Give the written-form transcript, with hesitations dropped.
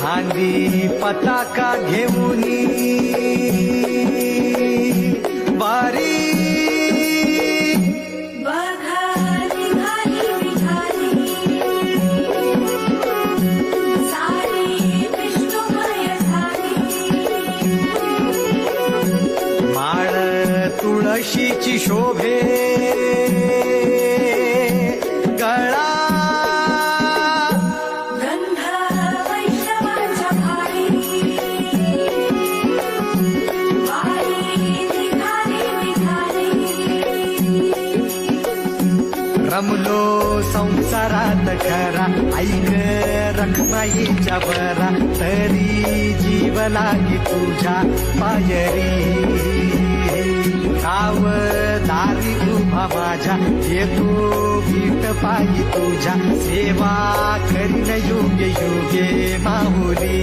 खांदी पताका घेऊनी वारी बघारी घाली विठाली सारी विष्णुमय झाली माळ तुळशीची शोभे गळा गंध वैष्णवांच्या भाळी वारी निघाली विठाली रमलो संसारात खरा ऐक रखमाईच्या बरा तरी जीव लागी तुझ्या पायरी गाव दारी उभा माझ्या येतो भीट पायी तुझ्या सेवा करीन योग्य योगे माहुली